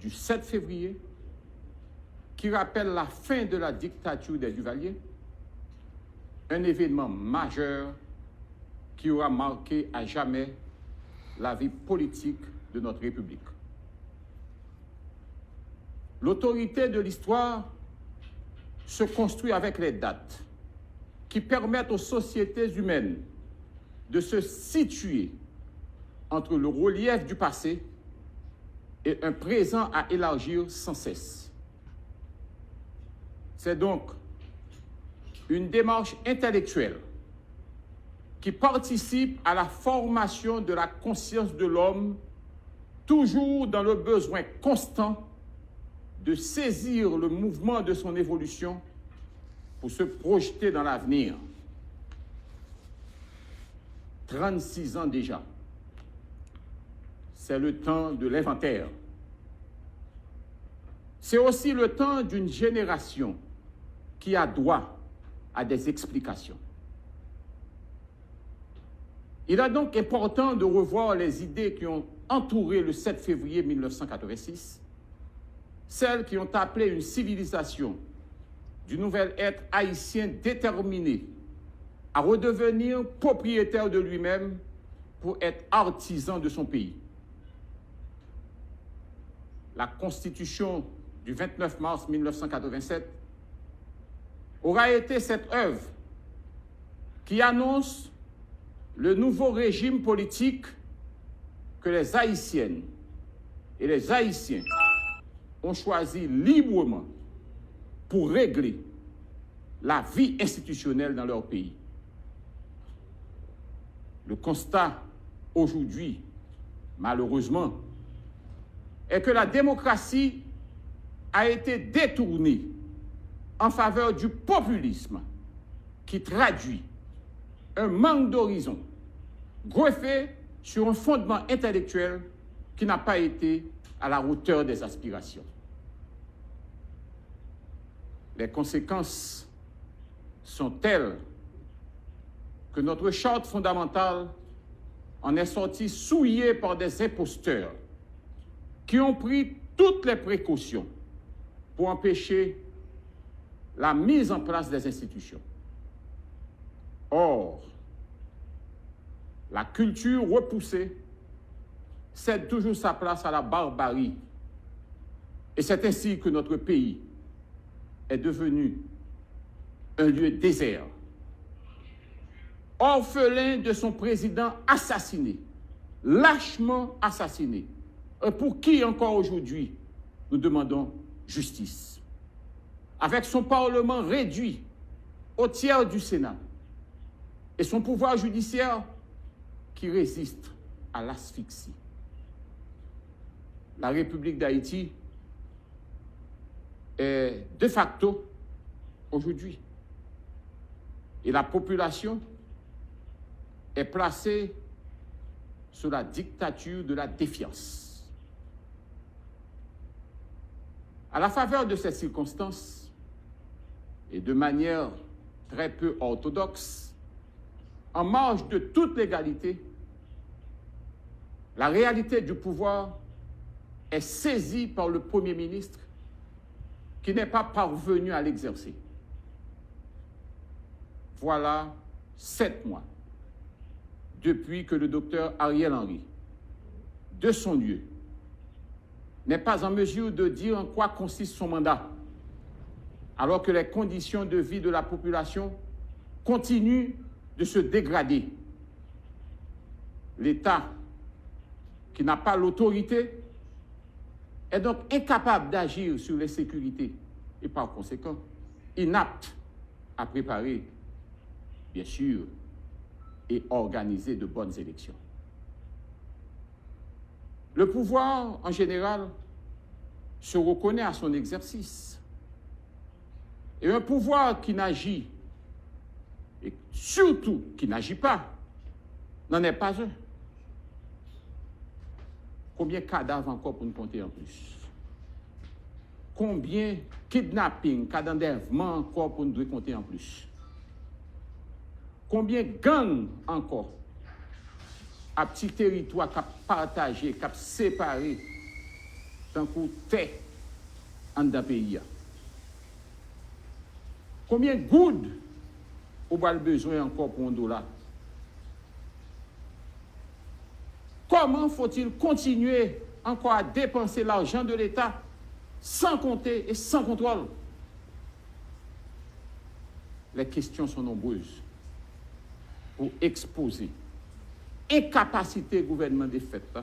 du 7 février, qui rappelle la fin de la dictature des Duvalier, un événement majeur qui aura marqué à jamais la vie politique de notre République. L'autorité de l'histoire se construit avec les dates qui permettent aux sociétés humaines de se situer entre le relief du passé et un présent à élargir sans cesse. C'est donc une démarche intellectuelle qui participe à la formation de la conscience de l'homme, toujours dans le besoin constant de saisir le mouvement de son évolution pour se projeter dans l'avenir. 36 ans déjà, c'est le temps de l'inventaire. C'est aussi le temps d'une génération qui a droit à des explications. Il est donc important de revoir les idées qui ont entouré le 7 février 1986, celles qui ont appelé une civilisation du nouvel être haïtien déterminé à redevenir propriétaire de lui-même pour être artisan de son pays. La Constitution du 29 mars 1987 aura été cette œuvre qui annonce le nouveau régime politique que les Haïtiennes et les Haïtiens ont choisi librement pour régler la vie institutionnelle dans leur pays. Le constat aujourd'hui, malheureusement, est que la démocratie a été détournée en faveur du populisme qui traduit un manque d'horizon greffé sur un fondement intellectuel qui n'a pas été à la hauteur des aspirations. Les conséquences sont telles que notre charte fondamentale en est sortie souillée par des imposteurs qui ont pris toutes les précautions pour empêcher la mise en place des institutions. Or, la culture repoussée cède toujours sa place à la barbarie. Et c'est ainsi que notre pays est devenu un lieu désert, orphelin de son président assassiné, lâchement assassiné, et pour qui encore aujourd'hui nous demandons justice. Avec son Parlement réduit au tiers du Sénat et son pouvoir judiciaire qui résiste à l'asphyxie. La République d'Haïti est de facto aujourd'hui. Et la population est placée sous la dictature de la défiance. À la faveur de ces circonstances, et de manière très peu orthodoxe, en marge de toute légalité, la réalité du pouvoir est saisie par le Premier ministre qui n'est pas parvenu à l'exercer. Voilà 7 mois depuis que le docteur Ariel Henry, de son lieu, n'est pas en mesure de dire en quoi consiste son mandat, alors que les conditions de vie de la population continuent de se dégrader. L'État, qui n'a pas l'autorité, est donc incapable d'agir sur les sécurités et par conséquent inapte à préparer, bien sûr, et organiser de bonnes élections. Le pouvoir, en général, se reconnaît à son exercice. Et un pouvoir qui n'agit, et surtout qui n'agit pas, n'en est pas un. Combien de cadavres encore pour nous compter en plus? Combien de kidnappings, cas d'enlèvement encore pour nous compter en plus? Combien de gangs encore à petit territoire qui a partagé, qui a séparé tant qu'on t'est en d'un pays. Combien de gouttes on a besoin encore pour $1? Comment faut-il continuer encore à dépenser l'argent de l'État sans compter et sans contrôle? Les questions sont nombreuses pour exposer incapacité gouvernement des fêtes,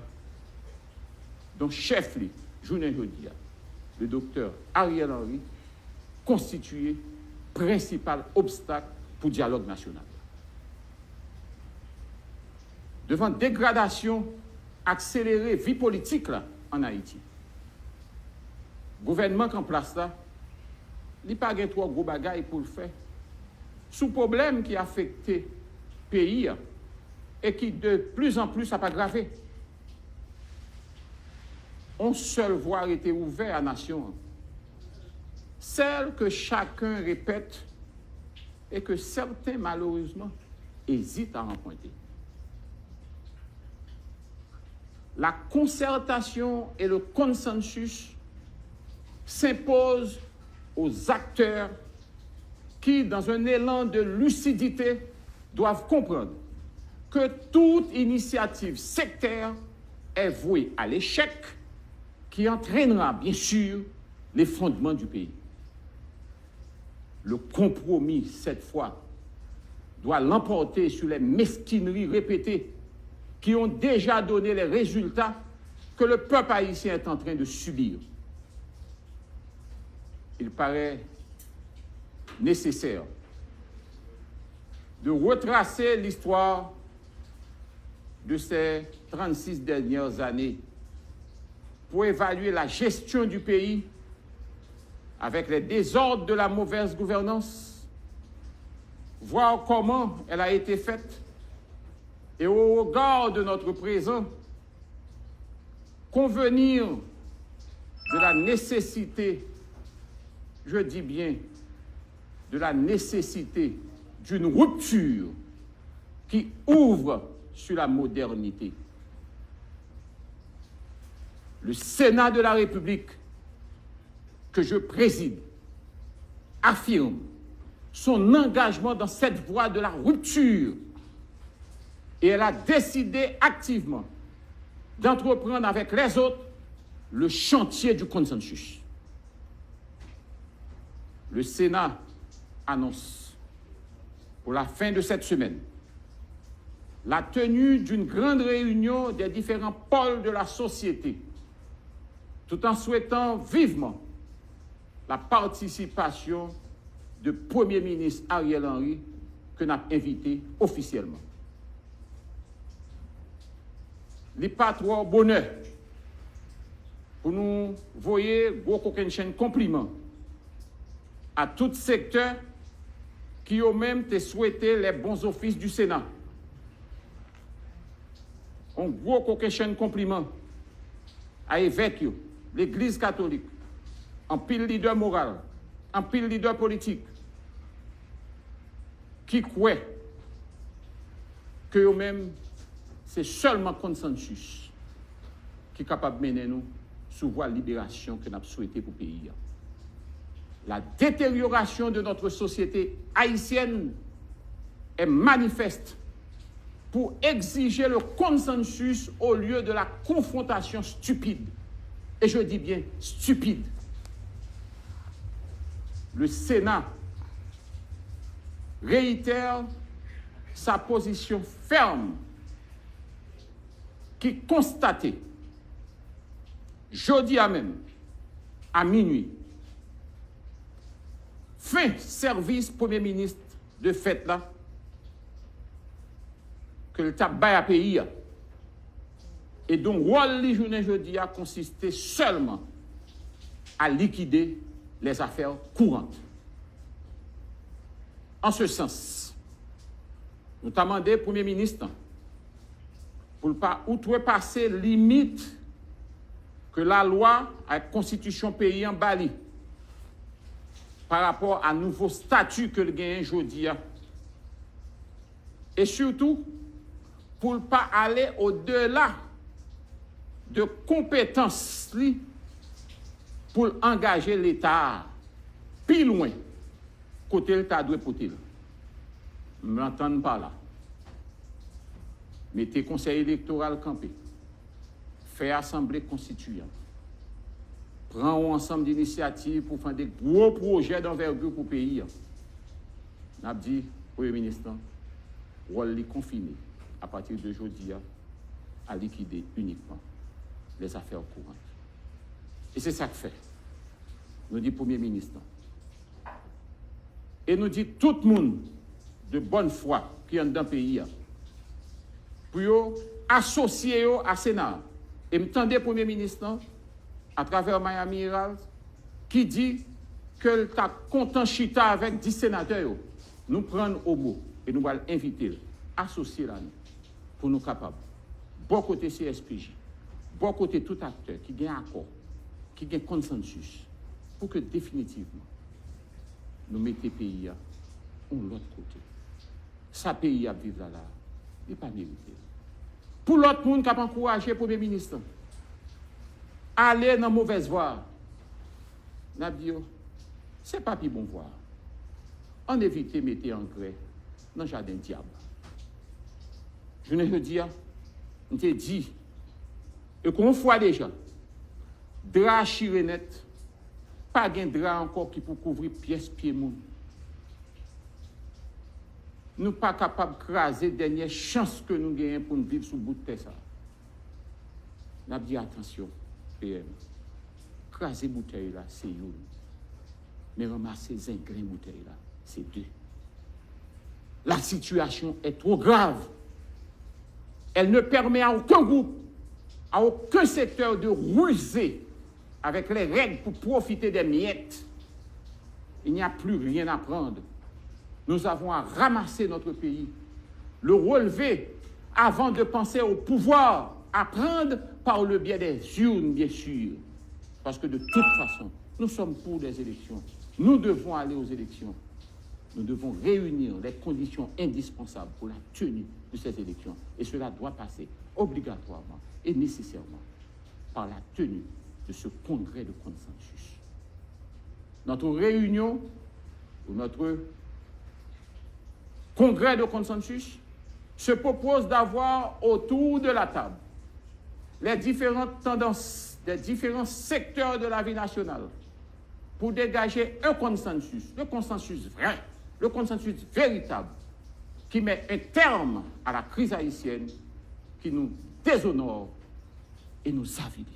dont chef, journée jeudi, le docteur Ariel Henry, constitué principal obstacle pour le dialogue national. Devant dégradation accélérée vie politique là, en Haïti, le gouvernement en place là, il n'y a pas de trop gros bagailles pour le faire. Sous problème qui a affecté le pays et qui de plus en plus a pas aggravé. Une seule voie a été ouverte à la nation. Celle que chacun répète et que certains, malheureusement, hésitent à emprunter. La concertation et le consensus s'imposent aux acteurs qui, dans un élan de lucidité, doivent comprendre que toute initiative sectaire est vouée à l'échec qui entraînera, bien sûr, les fondements du pays. Le compromis, cette fois, doit l'emporter sur les mesquineries répétées qui ont déjà donné les résultats que le peuple haïtien est en train de subir. Il paraît nécessaire de retracer l'histoire de ces 36 dernières années pour évaluer la gestion du pays avec les désordres de la mauvaise gouvernance, voir comment elle a été faite et au regard de notre présent, convenir de la nécessité, je dis bien, de la nécessité d'une rupture qui ouvre sur la modernité. Le Sénat de la République, que je préside, affirme son engagement dans cette voie de la rupture et elle a décidé activement d'entreprendre avec les autres le chantier du consensus. Le Sénat annonce pour la fin de cette semaine la tenue d'une grande réunion des différents pôles de la société, tout en souhaitant vivement la participation du Premier ministre Ariel Henry, que nous avons invité officiellement. Les patrons bonheur pour nous voyer beaucoup de compliments à tout secteur qui ont même souhaité les bons offices du Sénat. Un gros coquin compliment à évêque, l'Église catholique, en pile leader moral, en pile leader politique, qui croient que eux-mêmes, c'est seulement consensus qui est capable de mener nous sur voie de libération que nous avons souhaité pour le pays. La détérioration de notre société haïtienne est manifeste pour exiger le consensus au lieu de la confrontation stupide. Et je dis bien stupide. Le Sénat réitère sa position ferme qui constatait, jeudi à même, à minuit, fin service Premier ministre de fête là, que le tabac à pays et dont rôle les journées jeudi a consisté seulement à liquider les affaires courantes. En ce sens, nous avons demandé au Premier ministre pour ne pas outrepasser limite que la loi à la constitution pays en Bali par rapport à nouveau statut que le gagne aujourd'hui. Et surtout, pour ne pas aller au-delà de compétences pour engager l'État plus loin, côté l'État doit porter. Je ne m'entends pas là. Mettez conseil électoral campé, fait assemblée constituante, prend un ensemble d'initiatives pour faire des gros projets d'envergure pour le pays. On a dit, Premier ministre, rôle confiné à partir de aujourd'hui à liquider uniquement les affaires courantes. Et c'est ça que fait. Nous dit Premier ministre. Et nous dit tout le monde de bonne foi qui est dans le pays pour associer à Sénat. Et me tendez Premier ministre à travers Miami Herald qui dit que tu as content chita avec 10 sénateurs. Nous prenons au mot et nous allons inviter, associer là pour nous capables. Bon côté CSPJ, bon côté tout acteur qui gagne accord, qui gagne consensus, pour que définitivement nous mettions le pays à l'autre côté. Ça pays à vivre là, il n'est pas mérité. Pour l'autre monde qui a encouragé le Premier ministre, aller dans la mauvaise voie, n'a dit, c'est pas plus bon voie. On évite de mettre engrais dans le jardin diable. Je ne veux dire, on te dit, et qu'on voit déjà, drap chirenet, pas de drap encore qui peut couvrir pièce pied moun. Nous ne sommes pas capables de craser la dernière chance que nous gagnons pour nous vivre sous le bout de terre. Nous avons dit attention, PM. Craser la bouteille là, c'est une. Mais ramasser les ingrédients de bouteille là, c'est deux. La situation est trop grave. Elle ne permet à aucun groupe, à aucun secteur de ruser avec les règles pour profiter des miettes. Il n'y a plus rien à prendre. Nous avons à ramasser notre pays, le relever avant de penser au pouvoir, à prendre par le biais des urnes, bien sûr. Parce que de toute façon, nous sommes pour des élections. Nous devons aller aux élections. Nous devons réunir les conditions indispensables pour la tenue de ces élections. Et cela doit passer obligatoirement et nécessairement par la tenue de ce congrès de consensus. Notre réunion, ou notre congrès de consensus, se propose d'avoir autour de la table les différentes tendances des différents secteurs de la vie nationale pour dégager un consensus, le consensus vrai, le consensus véritable, qui met un terme à la crise haïtienne, qui nous déshonore et nous avilit.